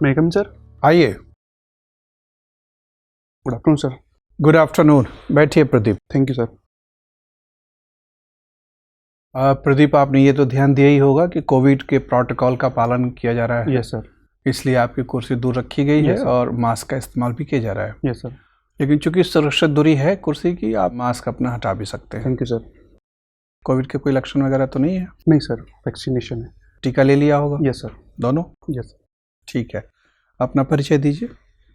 मेकम sir. आइए। Good afternoon sir. Good afternoon, बैठिए Pradeep. Thank you sir. Pradeep, आपने ये तो ध्यान दिया ही होगा कि कोविड के प्रोटोकॉल का पालन किया जा रहा है। Yes sir. इसलिए आपकी कुर्सी दूर रखी गई है Yes, sir. और मास्क का इस्तेमाल भी किया जा रहा है। Yes sir. लेकिन चूंकि सुरक्षित दूरी है कुर्सी की, आप मास्क अपना हटा भी सकते हैं। Thank you sir. कोविड के कोई लक्षण वगैरह तो नहीं है? नहीं सर, वैक्सीनेशन है। टीका ले लिया होगा? Yes sir. दोनों? Yes sir. ठीक है, अपना परिचय दीजिए।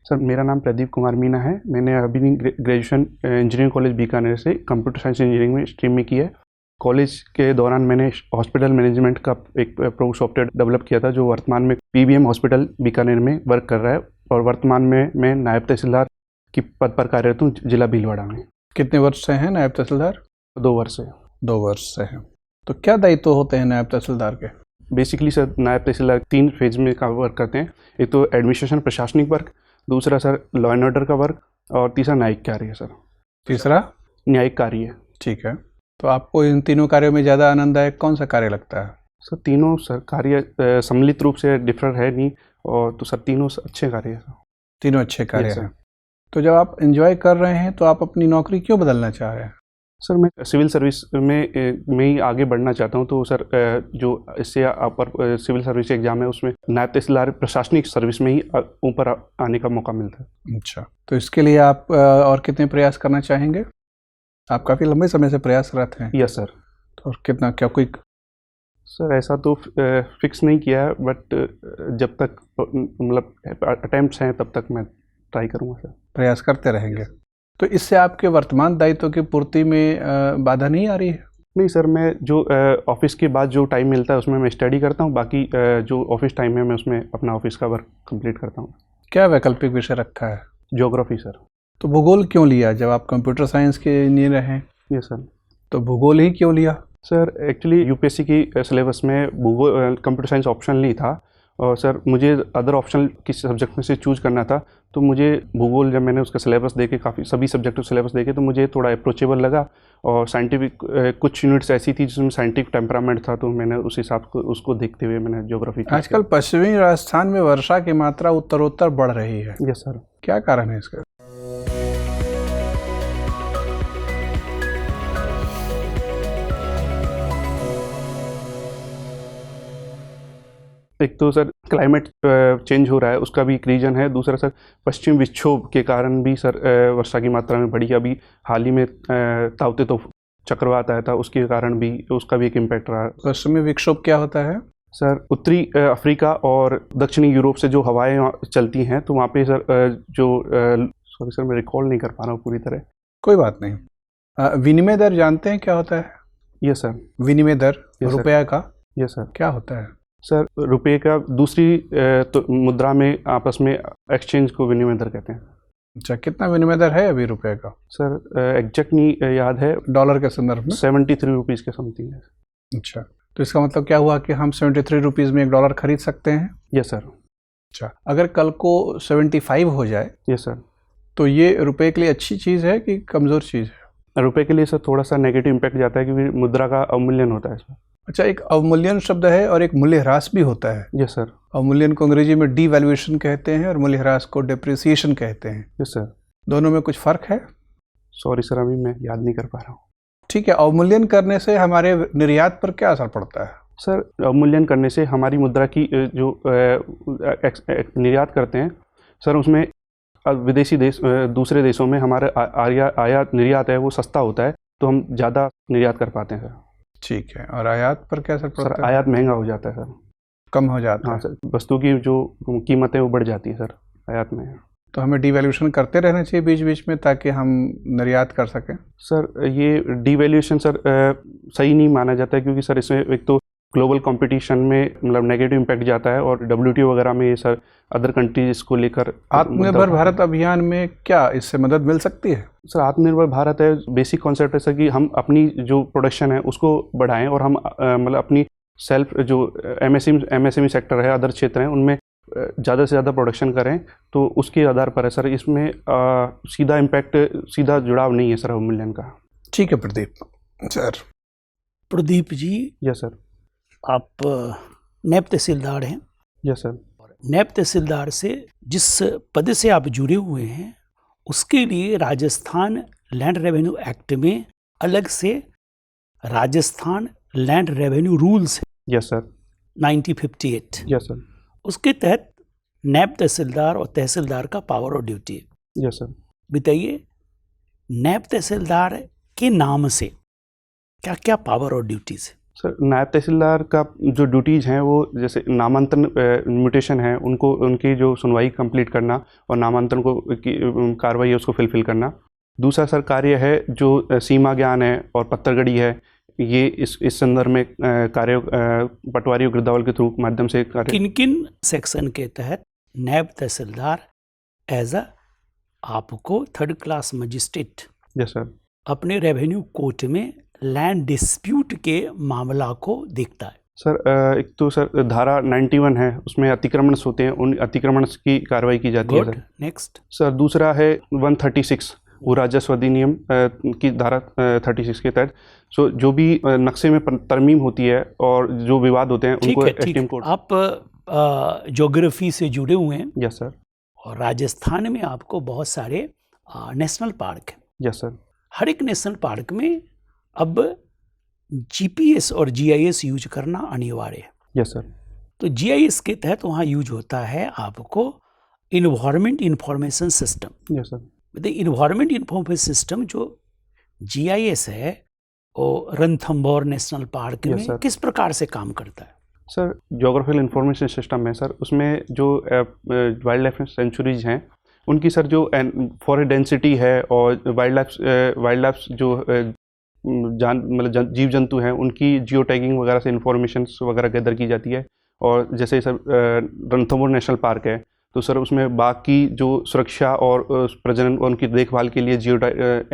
सर, मेरा नाम प्रदीप कुमार मीना है। मैंने अभी ग्रेजुएशन इंजीनियरिंग कॉलेज बीकानेर से कंप्यूटर साइंस इंजीनियरिंग में स्ट्रीम में की है। कॉलेज के दौरान मैंने हॉस्पिटल मैनेजमेंट का एक प्रो सॉफ्टवेयर डेवलप किया था, जो वर्तमान में पीबीएम हॉस्पिटल बीकानेर में वर्क कर रहा है, और वर्तमान में मैं नायब तहसीलदार की पद पर कार्यरत हूँ जिला भीलवाड़ा में। कितने वर्ष से हैं नायब तहसीलदार? 2 वर्ष है। 2 वर्ष से हैं। तो क्या दायित्व होते हैं नायब तहसीलदार के? बेसिकली सर, नायब तहसीलदार 3 फेज में का वर्क करते हैं। एक तो एडमिनिस्ट्रेशन प्रशासनिक वर्क, दूसरा सर लॉ एंड ऑर्डर का वर्क, और तीसरा न्यायिक कार्य है सर। तीसरा न्यायिक कार्य है। ठीक है, तो आपको इन तीनों कार्यों में ज़्यादा आनंददायक कौन सा कार्य लगता है? सर, तीनों सर कार्य सम्मिलित रूप से डिफर है नहीं, और तो सर तीनों अच्छे कार्य है सर। तीनों अच्छे कार्य Yes, हैं। तो जब आप एंजॉय कर रहे हैं तो आप अपनी नौकरी क्यों बदलना चाह रहे हैं? सर, मैं सिविल सर्विस में ही आगे बढ़ना चाहता हूं, तो सर जो इससे अपर सिविल सर्विस एग्जाम है उसमें नायब तहसीलदार प्रशासनिक सर्विस में ही ऊपर आने का मौका मिलता है। अच्छा, तो इसके लिए आप और कितने प्रयास करना चाहेंगे? आप काफ़ी लंबे समय से प्रयासरत हैं। Yes sir. तो और कितना, क्या कोई? सर, ऐसा तो फिक्स नहीं किया है, बट जब तक मतलब अटेम्प्ट्स हैं तब तक मैं ट्राई करूँगा सर। प्रयास करते रहेंगे। तो इससे आपके वर्तमान दायित्व की पूर्ति में बाधा नहीं आ रही है? नहीं सर, मैं जो ऑफिस के बाद जो टाइम मिलता है उसमें मैं स्टडी करता हूँ, बाकी जो ऑफिस टाइम है मैं उसमें अपना ऑफिस का वर्क कंप्लीट करता हूँ। क्या वैकल्पिक विषय रखा है? Geography sir. तो भूगोल क्यों लिया जब आप कंप्यूटर साइंस के इंजीनियर हैं? Yes sir. तो भूगोल ही क्यों लिया? सर, एक्चुअली यूपीएससी की सिलेबस में भूगोल कंप्यूटर साइंस ऑप्शन नहीं था, और सर मुझे अदर ऑप्शन किस सब्जेक्ट में से चूज करना था, तो मुझे भूगोल, जब मैंने उसका सिलेबस देखे, काफ़ी सभी सब्जेक्ट सिलेबस देखे, तो मुझे थोड़ा अप्रोचेबल लगा, और साइंटिफिक कुछ यूनिट्स ऐसी थी जिसमें साइंटिफिक टेम्परामेंट था, तो मैंने उस हिसाब को उसको देखते हुए मैंने ज्योग्राफी। आजकल पश्चिमी राजस्थान में वर्षा की मात्रा उत्तरोत्तर बढ़ रही है। Yes sir. क्या कारण है इसका? एक तो सर क्लाइमेट चेंज हो रहा है, उसका भी एक रीजन है। दूसरा सर पश्चिम विक्षोभ के कारण भी सर वर्षा की मात्रा में बढ़ी। अभी हाल ही में ताउते तो चक्रवात आया था, उसके कारण भी उसका भी एक इम्पैक्ट रहा। पश्चिमी विक्षोभ क्या होता है? सर, उत्तरी अफ्रीका और दक्षिणी यूरोप से जो हवाएं चलती हैं, तो वहाँ पे सर सॉरी सर, मैं रिकॉल नहीं कर पा रहा हूँ पूरी तरह। कोई बात नहीं। विनिमय दर जानते हैं क्या होता है? Yes sir. विनिमय दर Yes, sir. रुपया का यस सर। क्या होता है? सर, रुपये का दूसरी तो मुद्रा में आपस में एक्सचेंज को विनिमय दर कहते हैं। अच्छा, कितना विनिमय दर है अभी रुपये का? सर, एग्जैक्ट नहीं याद है। डॉलर के संदर्भ में 73 रुपीज़ के समथिंग है। अच्छा, तो इसका मतलब क्या हुआ कि हम 73 रुपीज़ में $1 खरीद सकते हैं? Yes sir. अच्छा, अगर कल को 75 हो जाए यस सर। तो ये रुपये के लिए अच्छी चीज़ है कि कमज़ोर चीज़ है? रुपये के लिए सर थोड़ा सा नेगेटिव इम्पैक्ट जाता है, क्योंकि मुद्रा का अवमूल्यन होता है इसमें। अच्छा, एक अवमूल्यन शब्द है और एक मूल्यह्रास भी होता है। Yes sir. अवमूल्यन को अंग्रेजी में डीवैल्यूएशन कहते हैं और मूल्यह्रास को डेप्रिसिएशन कहते हैं। Yes sir. दोनों में कुछ फ़र्क है? सॉरी सर, अभी मैं याद नहीं कर पा रहा हूँ। ठीक है, अवमूल्यन करने से हमारे निर्यात पर क्या असर पड़ता है? सर, अवमूल्यन करने से हमारी मुद्रा की जो निर्यात करते हैं सर, उसमें विदेशी देश दूसरे देशों में हमारा आयात निर्यात है वो सस्ता होता है, तो हम ज़्यादा निर्यात कर पाते हैं सर। ठीक है, और आयात पर क्या असर पड़ता सर, है? आयात महंगा हो जाता है सर। कम हो जाता हाँ है। सर, वस्तु की जो कीमत है वो बढ़ जाती है सर आयात में। तो हमें डीवैल्यूएशन करते रहना चाहिए बीच बीच में ताकि हम निर्यात कर सकें। सर, ये डीवैल्यूएशन सर सही नहीं माना जाता है, क्योंकि सर इसमें एक तो ग्लोबल कंपटीशन में मतलब नेगेटिव इम्पैक्ट जाता है, और डब्ल्यूटीओ वगैरह में ये सर अदर कंट्रीज इसको लेकर। आत्मनिर्भर भारत अभियान में क्या इससे मदद मिल सकती है? सर, आत्मनिर्भर भारत है बेसिक कॉन्सेप्ट है सर, कि हम अपनी जो प्रोडक्शन है उसको बढ़ाएं, और हम मतलब अपनी सेल्फ जो एमएसएमई सेक्टर है, अदर क्षेत्र हैं, उनमें ज़्यादा से ज़्यादा प्रोडक्शन करें, तो उसके आधार पर है सर। इसमें सीधा इम्पैक्ट, सीधा जुड़ाव नहीं है सर अवमूल्यन का। ठीक है Pradeep sir. Pradeep ji, yes sir. आप नायब तहसीलदार हैं यस सर। और नैब तहसीलदार से जिस पद से आप जुड़े हुए हैं उसके लिए राजस्थान लैंड रेवेन्यू एक्ट में अलग से राजस्थान लैंड रेवेन्यू रूल्स है यस सर। 1958। Yes sir. उसके तहत नैब तहसीलदार और तहसीलदार का पावर और ड्यूटी है। Yes sir. बताइए, नैब तहसीलदार के नाम से क्या क्या पावर और ड्यूटीज है? सर, नायब तहसीलदार का जो ड्यूटीज़ हैं वो जैसे नामांतन म्यूटेशन है उनको, उनकी जो सुनवाई कंप्लीट करना और नामांतन को की कार्रवाई है उसको फिल करना। दूसरा सर कार्य है जो सीमा ज्ञान है और पत्थरगढ़ी है, ये इस संदर्भ में कार्य पटवारी और गिरदावल के थ्रू माध्यम से कार्य। किन किन सेक्शन के तहत नैब तहसीलदार एज अ आपको 3rd class magistrate yes sir. अपने रेवेन्यू कोर्ट में लैंड डिस्प्यूट के मामला को देखता है? सर एक तो सर धारा 91 है, उसमें अतिक्रमण होते हैं, उन अतिक्रमण की कार्रवाई की जाती है सर। नेक्स्ट सर दूसरा है 136 वो राजस्व अधिनियम की धारा 36 के तहत सो जो भी नक्शे में तरमीम होती है और जो विवाद होते हैं उनको एसडीएम कोर्ट। आप ज्योग्राफी से जुड़े हुए हैं? Yes sir. और राजस्थान में आपको बहुत सारे नेशनल पार्क हैं। Yes sir. हर एक नेशनल पार्क में अब जीपीएस और जीआईएस यूज करना अनिवार्य है। Yes sir. तो जीआईएस के तहत वहाँ यूज होता है आपको environment information system. Yes sir. Environment information system जो जीआईएस है वो रणथंभौर नेशनल पार्क में किस प्रकार से काम करता है? सर ज्योग्राफिकल इंफॉर्मेशन सिस्टम है सर, उसमें जो वाइल्ड लाइफ सेंचुरीज हैं उनकी सर जो फॉरेस्ट डेंसिटी है और वाइल्ड लाइफ जो मतलब जीव जंतु हैं उनकी जियो टैगिंग वगैरह से इंफॉर्मेशन वगैरह गैदर की जाती है। और जैसे सर रणथंभौर नेशनल पार्क है तो सर उसमें बाघ की जो सुरक्षा और प्रजनन और उनकी देखभाल के लिए जियो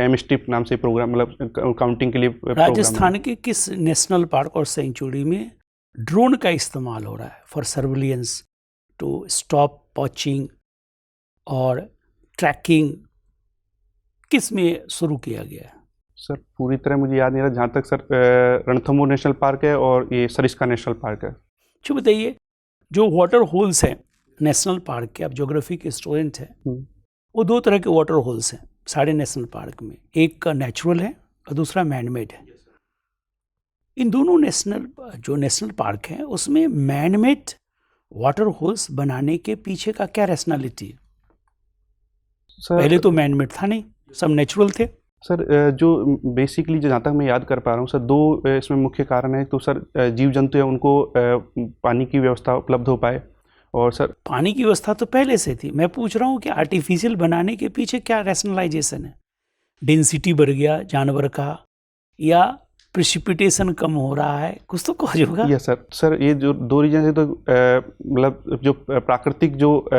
एम स्ट्रिप नाम से प्रोग्राम मतलब काउंटिंग के लिए राजस्थान के किस नेशनल पार्क और सेंचुरी में ड्रोन का इस्तेमाल हो रहा है for surveillance to stop poaching और ट्रैकिंग, किस में शुरू किया गया है? सर पूरी तरह मुझे याद नहीं रहा, जहाँ तक सर रणथंभौर नेशनल पार्क है और ये सरिस्का नेशनल पार्क है। अच्छा बताइए, जो वाटर होल्स हैं नेशनल पार्क के, आप ज्योग्राफी के स्टूडेंट हैं, वो 2 तरह के वाटर होल्स हैं सारे नेशनल पार्क में, एक का नेचुरल है और दूसरा मैनमेड है। इन दोनों नेशनल पार्क हैं उसमें मैनमेड वाटर होल्स बनाने के पीछे का क्या रैशनैलिटी है? पहले तो मैनमेड था नहीं, सब नेचुरल थे। सर जो बेसिकली जहाँ तक मैं याद कर पा रहा हूँ सर 2 इसमें मुख्य कारण है। तो सर जीव जंतु है उनको पानी की व्यवस्था उपलब्ध हो पाए, और सर पानी की व्यवस्था तो पहले से थी। मैं पूछ रहा हूँ कि आर्टिफिशियल बनाने के पीछे क्या रैशनलाइजेशन है? डेंसिटी बढ़ गया जानवर का, या प्रेसिपिटेशन कम हो रहा है, कुछ तो कॉज होगा। Yes sir. सर ये जो 2 रीजन है तो मतलब जो प्राकृतिक जो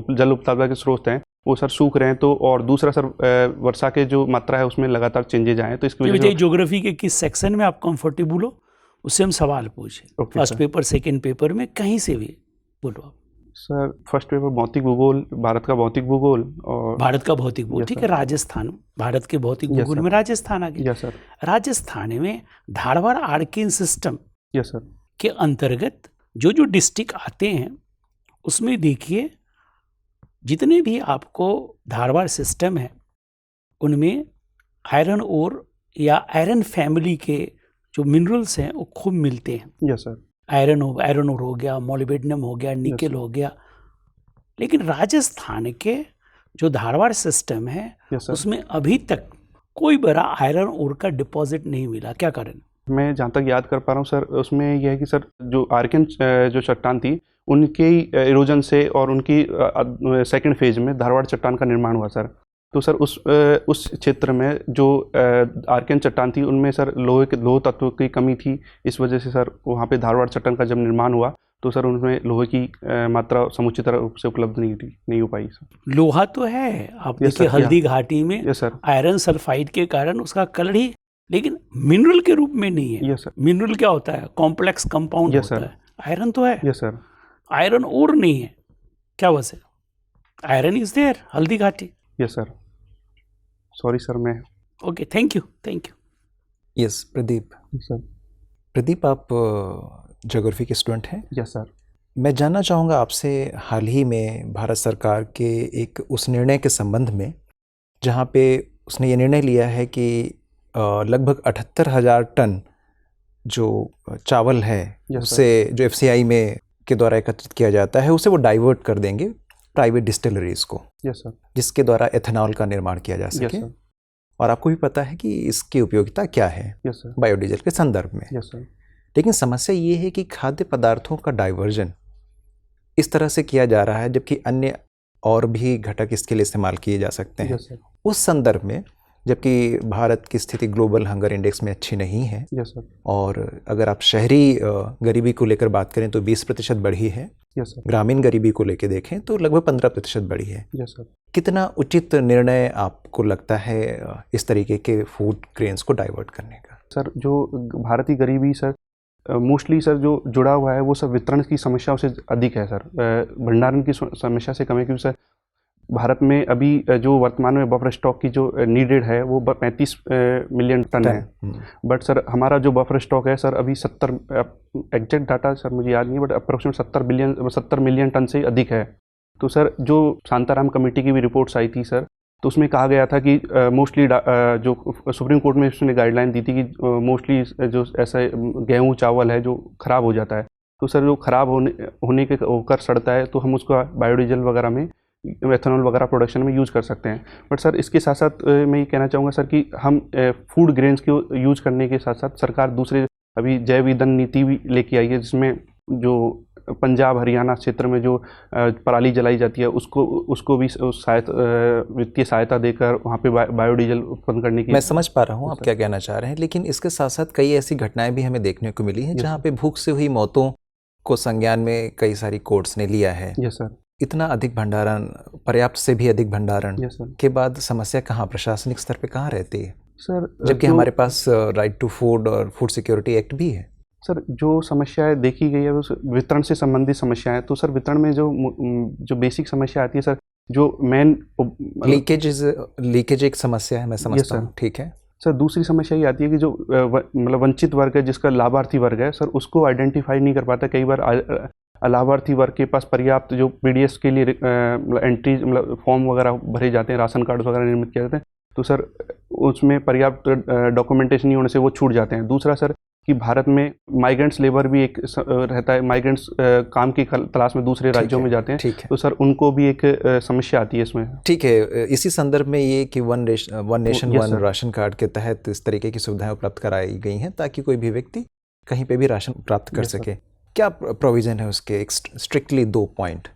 जल उपलब्धता के स्रोत हैं वो सर सूख रहे हैं, तो और दूसरा सर वर्षा के जो मात्रा है उसमें लगातार चेंजेज आए हैं, तो इसकी वजह से ज्योग्राफी के किस सेक्शन में आप कंफर्टेबल हो उससे हम सवाल पूछें। फर्स्ट पेपर सेकंड पेपर में कहीं से भी बोलो आप। सर फर्स्ट पेपर भौतिक भूगोल, भारत का भौतिक भूगोल और भारत का भौतिक भूगोल, ठीक है। राजस्थान, भारत के भौतिक भूगोल में राजस्थान आ गया। Yes sir. राजस्थान में Dharwar Archaean system yes sir के अंतर्गत जो डिस्ट्रिक्ट आते हैं उसमें देखिए जितने भी आपको धारवाड़ सिस्टम है उनमें आयरन ओर या आयरन फैमिली के जो मिनरल्स हैं वो खूब मिलते हैं। Yes sir. आयरन ओर हो गया, मोलिब्डेनम हो गया, निकेल हो गया। लेकिन राजस्थान के जो धारवाड़ सिस्टम है उसमें अभी तक कोई बड़ा आयरन ओर का डिपॉजिट नहीं मिला, क्या कारण? मैं जहाँ तक याद कर पा रहा हूँ सर उसमें यह है कि सर जो आर्किन जो चट्टान थी उनके इरोजन से और उनकी सेकंड फेज में धारवाड़ चट्टान का निर्माण हुआ सर। तो सर उस क्षेत्र में जो आर्किन चट्टान थी उनमें सर लोह तत्व की कमी थी, इस वजह से सर वहाँ पे धारवाड़ चट्टान का जब निर्माण हुआ तो सर उनमें लोहे की मात्रा समुचित रूप से उपलब्ध नहीं हो पाई सर। लोहा तो है, आप देखिए हल्दी घाटी में आयरन सल्फाइड के कारण उसका कलर ही, लेकिन मिनरल के रूप में नहीं है। Yes sir. मिनरल क्या होता है? कॉम्प्लेक्स कंपाउंड होता है। आयरन तो है। Yes sir. आयरन और नहीं है, क्या वजह? Iron is there, Haldi Ghati. Yes sir. Sorry sir मैं okay, thank you. Yes Pradeep. Sir. Pradeep आप ज्योग्राफी के स्टूडेंट हैं? Yes sir. मैं जानना चाहूँगा आपसे हाल ही में भारत सरकार के एक उस निर्णय के संबंध में जहाँ पे उसने ये निर्णय लिया है कि लगभग 78,000 टन जो चावल है उससे जो एफसीआई में के द्वारा एकत्रित किया जाता है उसे वो डाइवर्ट कर देंगे प्राइवेट डिस्टिलरीज को, जिसके द्वारा एथेनॉल का निर्माण किया जा सके। और आपको भी पता है कि इसकी उपयोगिता क्या है बायोडीजल के संदर्भ में। लेकिन समस्या ये है कि खाद्य पदार्थों का डाइवर्जन इस तरह से किया जा रहा है जबकि अन्य और भी घटक इसके लिए इस्तेमाल किए जा सकते हैं। उस संदर्भ में जबकि भारत की स्थिति ग्लोबल हंगर इंडेक्स में अच्छी नहीं है और अगर आप शहरी गरीबी को लेकर बात करें तो 20% बढ़ी है, ग्रामीण गरीबी को लेकर देखें तो लगभग 15% बढ़ी है। कितना उचित निर्णय आपको लगता है इस तरीके के फूड ग्रेन्स को डाइवर्ट करने का? सर जो भारतीय गरीबी सर मोस्टली सर जो जुड़ा हुआ है वो सब वितरण की समस्याओं से अधिक है सर, भंडारण की समस्या से कम है। क्योंकि सर भारत में अभी जो वर्तमान में बफर स्टॉक की जो नीडेड है वो 35 मिलियन टन है, बट सर हमारा जो बफर स्टॉक है सर अभी 70, एग्जैक्ट डाटा सर मुझे याद नहीं, बट अप्रोक्सीमेट 70 मिलियन टन से अधिक है। तो सर जो शांताराम कमेटी की भी रिपोर्ट्स आई थी सर, तो उसमें कहा गया था कि मोस्टली जो सुप्रीम कोर्ट में उसने गाइडलाइन दी थी कि मोस्टली जो ऐसा गेहूँ चावल है जो ख़राब हो जाता है, तो सर जो ख़राब होने के होकर सड़ता है तो हम उसका बायोडीजल वगैरह में, एथेनॉल वगैरह प्रोडक्शन में यूज़ कर सकते हैं। बट सर इसके साथ साथ मैं ये कहना चाहूँगा सर कि हम फूड ग्रेन्स को यूज़ करने के साथ साथ सरकार दूसरे अभी जैव ईंधन नीति भी लेके आई है, जिसमें जो पंजाब हरियाणा क्षेत्र में जो पराली जलाई जाती है उसको भी वित्तीय सहायता देकर वहाँ पे बायोडीजल उत्पन्न करने की। मैं समझ पा रहा हूँ आप क्या कहना चाह रहे हैं, लेकिन इसके साथ साथ कई ऐसी घटनाएं भी हमें देखने को मिली हैं जहाँ पे भूख से हुई मौतों को संज्ञान में कई सारी कोर्ट्स ने लिया है। Yes sir. इतना अधिक भंडारण, पर्याप्त से भी अधिक भंडारण के बाद समस्या कहाँ, प्रशासनिक स्तर पे कहाँ रहती है सर? जबकि हमारे पास राइट टू फूड और फूड सिक्योरिटी एक्ट भी है। सर जो समस्याएं देखी गई है वो वितरण से संबंधित समस्याएं, तो सर वितरण में जो बेसिक समस्या आती है सर, जो मेन लीकेज एक समस्या है, मैं समझता हूँ, ठीक है सर। दूसरी समस्या ये आती है कि जो मतलब वंचित वर्ग है, जिसका लाभार्थी वर्ग है सर, उसको आइडेंटिफाई नहीं कर पाता। कई बार लाभार्थी वर्ग के पास पर्याप्त जो पीडीएस के लिए एंट्री मतलब फॉर्म वगैरह भरे जाते हैं, राशन कार्ड वगैरह निर्मित किए जाते हैं, तो सर उसमें पर्याप्त डॉक्यूमेंटेशन नहीं होने से वो छूट जाते हैं। दूसरा सर कि भारत में माइग्रेंट्स लेबर भी एक रहता है, माइग्रेंट्स काम की तलाश में दूसरे राज्यों में जाते हैं, तो सर उनको भी एक समस्या आती है इसमें। ठीक है, इसी संदर्भ में ये कि one nation one ration card के तहत इस तरीके की सुविधाएं उपलब्ध कराई गई हैं ताकि कोई भी व्यक्ति कहीं पे भी राशन प्राप्त कर सके। क्या प्रोविजन है उसके? स्ट्रिक्टली 2 पॉइंट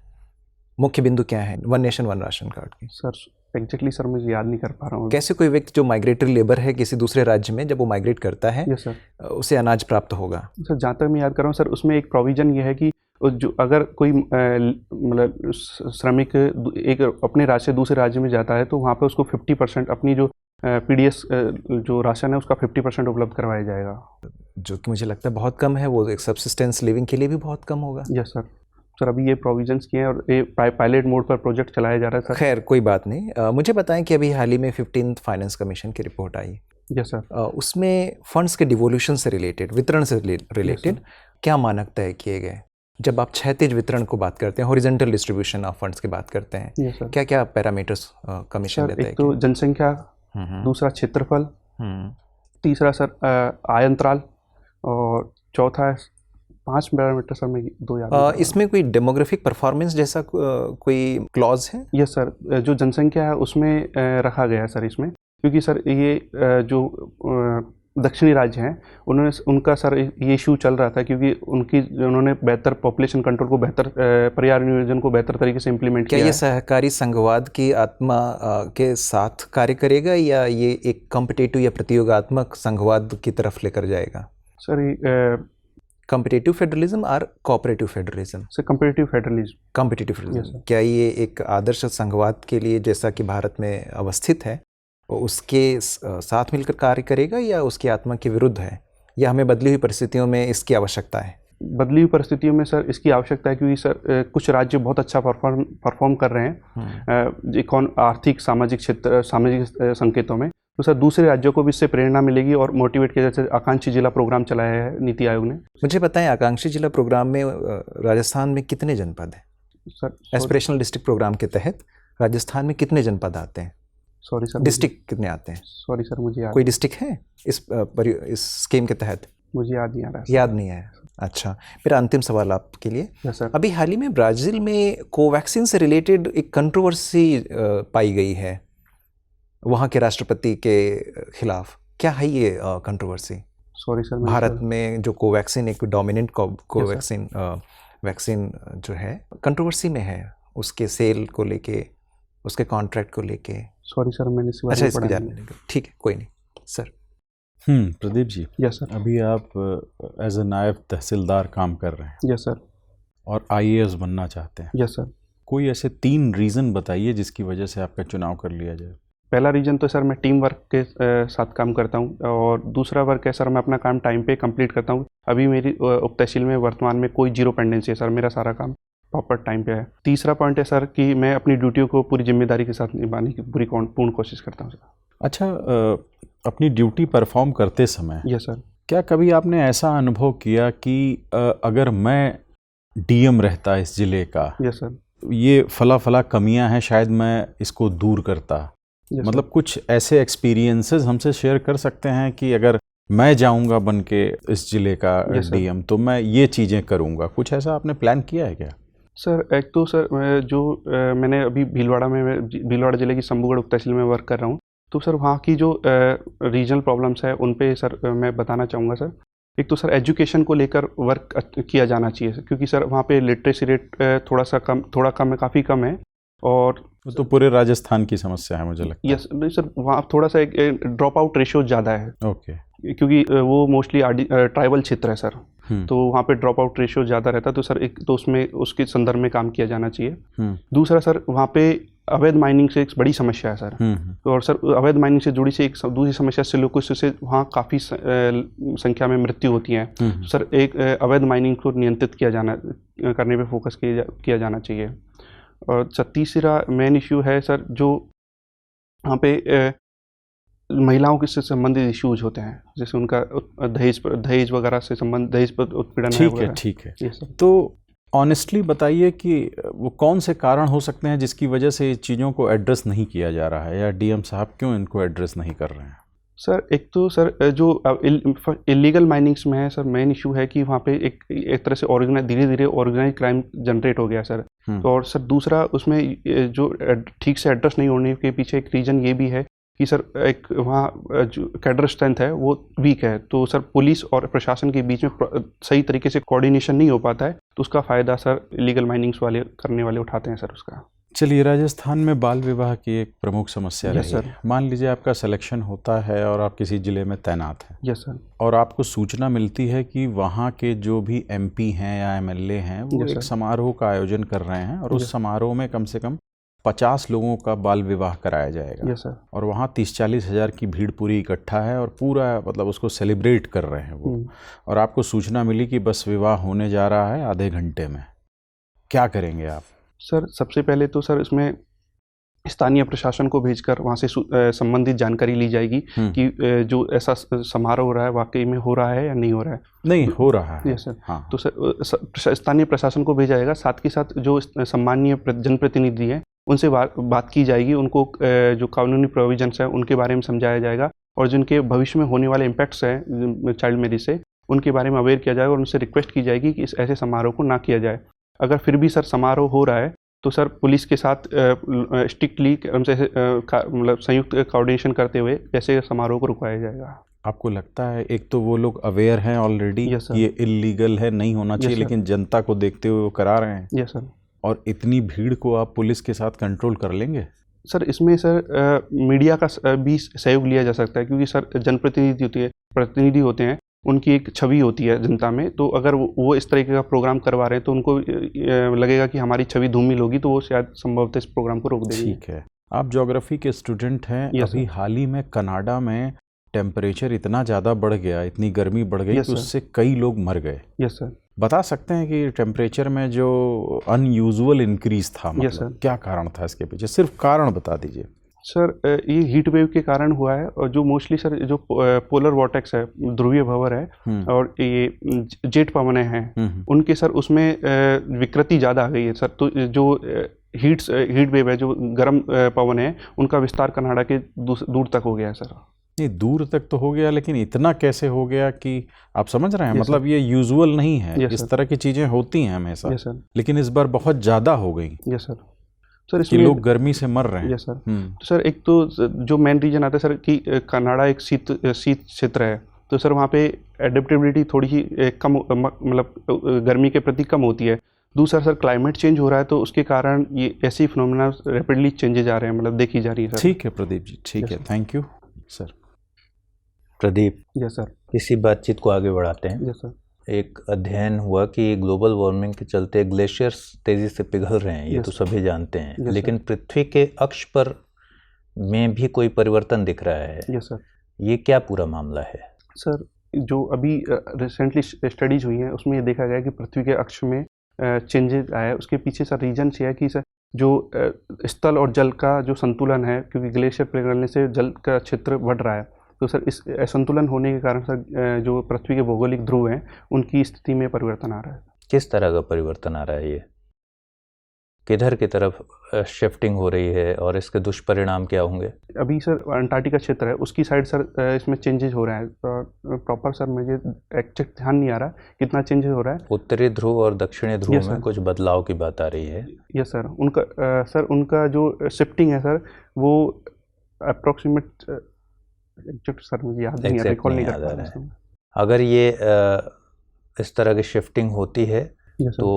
मुख्य बिंदु क्या है one nation one ration card के? सर एग्जैक्टली सर मुझे याद नहीं कर पा रहा हूँ। कैसे कोई व्यक्ति जो माइग्रेटरी लेबर है किसी दूसरे राज्य में, जब वो माइग्रेट करता है यस सर, उसे अनाज प्राप्त होगा? सर जहाँ तक मैं याद कर रहा हूँ सर, उसमें एक प्रोविजन ये है कि जो अगर कोई मतलब श्रमिक एक अपने राज्य से दूसरे राज्य में जाता है तो वहाँ पे उसको 50% अपनी जो पीडीएस जो राशन है उसका 50% उपलब्ध करवाया जाएगा, जो कि मुझे लगता है बहुत कम है। वो एक सबसिस्टेंस लिविंग के लिए भी बहुत कम होगा। Yes sir. सर अभी ये प्रोविजंस किए हैं और ये पायलट मोड पर प्रोजेक्ट चलाया जा रहा है सर। खैर कोई बात नहीं। मुझे बताएं कि अभी हाल ही में 15th फाइनेंस कमीशन की रिपोर्ट आई। Yes sir. उसमें फंड्स के डिवोल्यूशन से रिलेटेड, वितरण से रिलेटेड क्या मानक तय किए गए? जब आप क्षैतिज वितरण को बात करते हैं, हॉरिजॉन्टल डिस्ट्रीब्यूशन ऑफ फंड्स की बात करते हैं, क्या क्या पैरामीटर्स कमीशन लेते हैं? एक तो जनसंख्या, दूसरा क्षेत्रफल, तीसरा सर आयंतराल, और चौथा 5 पैरामीटर सर मैं 2 याद। इसमें कोई डेमोग्राफिक परफॉर्मेंस जैसा कोई क्लॉज है? यस सर, जो जनसंख्या है उसमें रखा गया है सर इसमें, क्योंकि सर ये जो दक्षिणी राज्य हैं उनका सर ये इशू चल रहा था, क्योंकि उन्होंने बेहतर पॉपुलेशन कंट्रोल को, बेहतर पर्यावरण नियोजन को बेहतर तरीके से इम्प्लीमेंट किया। क्या ये सहकारी संघवाद की आत्मा के साथ कार्य करेगा या ये एक कॉम्पिटिटिव या प्रतियोगात्मक संघवाद की तरफ लेकर जाएगा? सर कॉम्पिटिटिव फेडरलिज्म और cooperative federalism? Sir competitive federalism. क्या ये एक आदर्श संघवाद के लिए जैसा कि भारत में अवस्थित है उसके साथ मिलकर कार्य करेगा या उसकी आत्मा के विरुद्ध है, या हमें बदली हुई परिस्थितियों में इसकी आवश्यकता है? बदली हुई परिस्थितियों में सर इसकी आवश्यकता है, क्योंकि सर कुछ राज्य बहुत अच्छा परफॉर्म कर रहे हैं आर्थिक, सामाजिक क्षेत्र, सामाजिक संकेतों में, तो सर दूसरे राज्यों को भी इससे प्रेरणा मिलेगी और मोटिवेट किया, जैसे आकांक्षी जिला प्रोग्राम चलाया है नीति आयोग ने। मुझे बताएं, आकांक्षी जिला प्रोग्राम में राजस्थान में कितने जनपद हैं? सर एस्पिरेशनल डिस्ट्रिक्ट प्रोग्राम के तहत राजस्थान में कितने जनपद आते हैं? सॉरी सर, डिस्ट्रिक्ट कितने आते हैं? सॉरी सर, मुझे कोई डिस्ट्रिक्ट है इस स्कीम के तहत? मुझे याद नहीं आ रहा। याद नहीं आया। अच्छा, मेरा अंतिम सवाल आपके लिए। Yes sir. अभी हाल ही में ब्राज़ील में कोवैक्सीन से रिलेटेड एक कंट्रोवर्सी पाई गई है वहाँ के राष्ट्रपति के खिलाफ। क्या है ये कंट्रोवर्सी? सॉरी सर, भारत में जो कोवैक्सीन एक डोमिनेंट कोवैक्सीन वैक्सीन जो है कंट्रोवर्सी में है, उसके सेल को लेके, उसके कॉन्ट्रैक्ट को लेके। सॉरी सर, मैंने इस अच्छा, इसको जानने नहीं। ठीक है, कोई नहीं sir. Pradeep ji, yes sir. अभी आप एज ए नायब तहसीलदार काम कर रहे हैं। Yes sir. और IAS बनना चाहते हैं। Yes sir. कोई ऐसे 3 रीज़न बताइए जिसकी वजह से आपका चुनाव कर लिया जाए। पहला रीज़न तो सर मैं टीम वर्क के साथ काम करता हूँ, और दूसरा वर्क है सर मैं अपना काम टाइम पे कंप्लीट करता हूँ। अभी मेरी उप तहसील में वर्तमान में कोई 0 पेंडेंसी है सर, मेरा सारा काम प्रॉपर टाइम पे है। तीसरा पॉइंट है सर कि मैं अपनी ड्यूटियों को पूरी जिम्मेदारी के साथ निभाने की पूर्ण कोशिश करता हूँ सर। अच्छा, अपनी ड्यूटी परफॉर्म करते समय यस सर, क्या कभी आपने ऐसा अनुभव किया कि अगर मैं DM रहता इस ज़िले का, यस सर, ये फला कमियां हैं, शायद मैं इसको दूर करता? yes, मतलब कुछ ऐसे एक्सपीरियंसेस हमसे शेयर कर सकते हैं कि अगर मैं जाऊंगा बन के इस ज़िले का yes, DM तो मैं ये चीज़ें करूंगा। कुछ ऐसा आपने प्लान किया है क्या? सर एक तो सर मैंने अभी भीलवाड़ा ज़िले की शंभूगढ़ उप तहसील में वर्क कर रहा हूँ, तो सर वहाँ की जो रीजनल प्रॉब्लम्स है उन पे सर मैं बताना चाहूँगा सर। एक तो सर एजुकेशन को लेकर वर्क किया जाना चाहिए, क्योंकि सर वहाँ पे लिटरेसी रेट थोड़ा कम है, काफ़ी कम है। और तो पूरे राजस्थान की समस्या है मुझे लगता है। यस नहीं सर, वहाँ थोड़ा सा एक ड्रॉप आउट रेशियो ज़्यादा है। ओके। क्योंकि वो मोस्टली ट्राइबल क्षेत्र है सर, तो वहाँ पे ड्रॉप आउट रेशियो ज़्यादा रहता है, तो सर एक तो उसमें उसके संदर्भ में काम किया जाना चाहिए। दूसरा सर वहाँ पे अवैध माइनिंग से एक बड़ी समस्या है सर, और सर अवैध माइनिंग से जुड़ी से एक दूसरी समस्या से लोगों से वहाँ काफ़ी संख्या में मृत्यु होती है। सर एक अवैध माइनिंग को नियंत्रित करने पे फोकस किया जाना चाहिए। और तीसरा मेन इश्यू है सर जो वहाँ पे महिलाओं के से संबंधित इश्यूज होते हैं, जैसे उनका दहेज वगैरह से दहेज पर उत्पीड़न। ठीक है। तो ऑनेस्टली बताइए कि वो कौन से कारण हो सकते हैं जिसकी वजह से चीज़ों को एड्रेस नहीं किया जा रहा है, या DM साहब क्यों इनको एड्रेस नहीं कर रहे हैं? सर एक तो सर जो इलीगल माइनिंग्स में है सर, मेन इशू है कि वहाँ पे एक तरह से धीरे धीरे ऑर्गेनाइज क्राइम जनरेट हो गया सर। तो और सर दूसरा उसमें जो ठीक से एड्रेस नहीं होने के पीछे एक रीज़न ये भी है कि सर एक वहाँ जो कैडर स्ट्रेंथ है वो वीक है, तो सर पुलिस और प्रशासन के बीच में सही तरीके से कोऑर्डिनेशन नहीं हो पाता है, तो उसका फ़ायदा सर इलीगल माइनिंग्स करने वाले उठाते हैं सर उसका। चलिए, राजस्थान में बाल विवाह की एक प्रमुख समस्या रही सर। है। मान लीजिए आपका सिलेक्शन होता है और आप किसी ज़िले में तैनात हैं। Yes sir. और आपको सूचना मिलती है कि वहाँ के जो भी MP हैं या MLA हैं वो एक समारोह का आयोजन कर रहे हैं, और उस समारोह में कम से कम 50 लोगों का बाल विवाह कराया जाएगा। Yes sir. और वहाँ 30-40 हज़ार की भीड़ पूरी इकट्ठा है, और पूरा मतलब उसको सेलिब्रेट कर रहे हैं वो। और आपको सूचना मिली कि बस विवाह होने जा रहा है आधे घंटे में, क्या करेंगे आप? सर सबसे पहले तो सर इसमें स्थानीय प्रशासन को भेजकर वहाँ से संबंधित जानकारी ली जाएगी कि जो ऐसा समारोह हो रहा है वाकई में हो रहा है या नहीं हो रहा है। नहीं हो रहा है। Yes sir. हाँ। तो सर स्थानीय प्रशासन को भेजा जाएगा, साथ के साथ जो सम्मानीय जनप्रतिनिधि हैं उनसे बात की जाएगी, उनको जो कानूनी प्रोविजंस हैं उनके बारे में समझाया जाएगा, और जिनके भविष्य में होने वाले इम्पैक्ट्स हैं चाइल्ड मैरिज से उनके बारे में अवेयर किया जाएगा, और उनसे रिक्वेस्ट की जाएगी कि इस ऐसे समारोह को ना किया जाए। अगर फिर भी सर समारोह हो रहा है तो सर पुलिस के साथ स्ट्रिक्टली मतलब संयुक्त कोऑर्डिनेशन करते हुए जैसे समारोह को रुकवाया जाएगा। आपको लगता है एक तो वो लोग अवेयर हैं ऑलरेडी ये इलीगल है, नहीं होना चाहिए, लेकिन जनता को देखते हुए वो करा रहे हैं? Yes sir. और इतनी भीड़ को आप पुलिस के साथ कंट्रोल कर लेंगे? सर इसमें सर मीडिया का भी सहयोग लिया जा सकता है, क्योंकि सर प्रतिनिधि होते हैं, उनकी एक छवि होती है जनता में, तो अगर वो इस तरीके का प्रोग्राम करवा रहे हैं तो उनको लगेगा कि हमारी छवि धूमिल होगी, तो वो शायद संभवतः इस प्रोग्राम को रोक देंगे। ठीक है। आप ज्योग्राफी के स्टूडेंट हैं। अभी हाल ही में कनाडा में टेम्परेचर इतना ज़्यादा बढ़ गया, इतनी गर्मी बढ़ गई कि उससे कई लोग मर गए। Yes sir. बता सकते हैं कि टेम्परेचर में जो अनयूजुअल इंक्रीज था, मतलब सर। क्या कारण था इसके पीछे? सिर्फ कारण बता दीजिए। सर ये हीट वेव के कारण हुआ है, और जो मोस्टली सर जो पोलर वॉर्टेक्स है, ध्रुवीय भंवर है, और ये जेट पवनें हैं, उनके सर उसमें विकृति ज़्यादा आ गई है सर। तो जो हीट वेव है, जो गर्म पवन है, उनका विस्तार कनाडा के दूर तक हो गया है सर। नहीं, दूर तक तो हो गया, लेकिन इतना कैसे हो गया कि आप समझ रहे हैं, मतलब ये यूजुअल नहीं है, इस तरह की चीज़ें होती हैं हमेशा, लेकिन इस बार बहुत ज़्यादा हो गई। Yes sir. सर कि लोग गर्मी से मर रहे हैं। Yes sir. तो सर एक तो जो मेन रीजन आता है सर कि कनाडा एक शीत क्षेत्र है, तो सर वहाँ पे एडेप्टेबिलिटी थोड़ी ही कम, मतलब गर्मी के प्रति कम होती है। दूसरा सर क्लाइमेट चेंज हो रहा है, तो उसके कारण ये ऐसी फिनोमेना रैपिडली चेंजेज आ रहे हैं, मतलब देखी जा रही है सर। ठीक है प्रदीप जी, ठीक है, thank you sir. Pradeep. Yes sir. इसी बातचीत को आगे बढ़ाते हैं। Yes sir. एक अध्ययन हुआ कि ग्लोबल वार्मिंग के चलते ग्लेशियर्स तेज़ी से पिघल रहे हैं, ये तो सभी जानते हैं, लेकिन पृथ्वी के अक्ष पर में भी कोई परिवर्तन दिख रहा है। Yes sir. ये क्या पूरा मामला है? सर जो अभी रिसेंटली स्टडीज हुई हैं, उसमें ये देखा गया कि पृथ्वी के अक्ष में चेंजेस आया है। उसके पीछे सर रीजन ये है कि सर जो स्थल और जल का जो संतुलन है, क्योंकि ग्लेशियर पिघलने से जल का क्षेत्र बढ़ रहा है, तो सर इस असंतुलन होने के कारण सर जो पृथ्वी के भौगोलिक ध्रुव हैं, उनकी स्थिति में परिवर्तन आ रहा है। किस तरह का परिवर्तन आ रहा है? ये किधर की तरफ शिफ्टिंग हो रही है और इसके दुष्परिणाम क्या होंगे? अभी सर अंटार्कटिका क्षेत्र है, उसकी साइड सर इसमें चेंजेस हो रहा है, प्रॉपर सर मुझे एक्जैक्ट ध्यान नहीं आ रहा कितना चेंजेस हो रहा है। उत्तरी ध्रुव और दक्षिणी ध्रुव में कुछ बदलाव की बात आ रही है। Yes sir. उनका जो शिफ्टिंग है सर, वो अप्रोक्सीमेट एग्जैक्ट सर मुझे याद नहीं, रिकॉल नहीं कर पा रहा है। अगर ये इस तरह की शिफ्टिंग होती है तो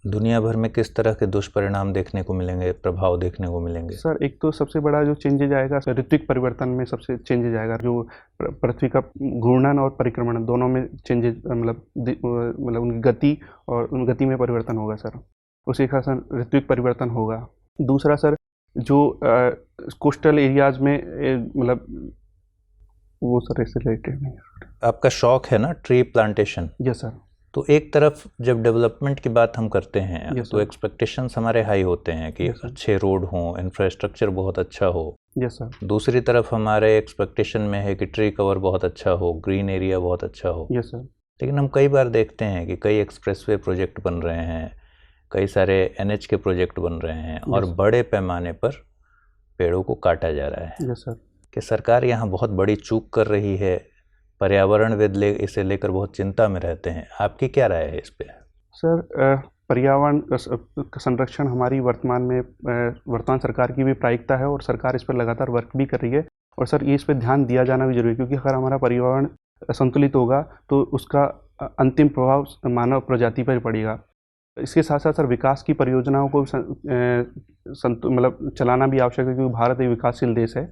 दुनिया भर में किस तरह के दुष्परिणाम देखने को मिलेंगे, प्रभाव देखने को मिलेंगे? सर एक तो सबसे बड़ा जो चेंजेज आएगा ऋतुक परिवर्तन में सबसे चेंजेज आएगा, जो पृथ्वी का घूर्णन और परिक्रमण दोनों में चेंजेज, मतलब उनकी गति और उन गति में परिवर्तन होगा सर। उसी का सर ऋतुक परिवर्तन होगा। दूसरा सर जो कोस्टल एरियाज में मतलब वो सर इससे रिलेटेड नहीं है। आपका शौक है ना ट्री प्लांटेशन? Yes sir. तो एक तरफ जब डेवलपमेंट की बात हम करते हैं तो एक्सपेक्टेशंस हमारे हाई होते हैं कि अच्छे रोड हों, इंफ्रास्ट्रक्चर बहुत अच्छा हो। Yes sir. दूसरी तरफ हमारे एक्सपेक्टेशन में है कि ट्री कवर बहुत अच्छा हो, ग्रीन एरिया बहुत अच्छा हो। Yes sir. लेकिन हम कई बार देखते हैं कि कई एक्सप्रेसवे प्रोजेक्ट बन रहे हैं, कई सारे NH के प्रोजेक्ट बन रहे हैं और बड़े पैमाने पर पेड़ों को काटा जा रहा है। Yes sir. कि सरकार यहाँ बहुत बड़ी चूक कर रही है, पर्यावरणविद इसे लेकर बहुत चिंता में रहते हैं। आपकी क्या राय है इस पे? सर पर्यावरण संरक्षण हमारी वर्तमान सरकार की भी प्राथमिकता है, और सरकार इस पर लगातार वर्क भी कर रही है, और सर ये इस पर ध्यान दिया जाना भी जरूरी है, क्योंकि अगर हमारा पर्यावरण संतुलित होगा तो उसका अंतिम प्रभाव मानव प्रजाति पर पड़ेगा। इसके साथ साथ सर विकास की परियोजनाओं को मतलब चलाना भी आवश्यक है, क्योंकि भारत एक विकासशील देश है,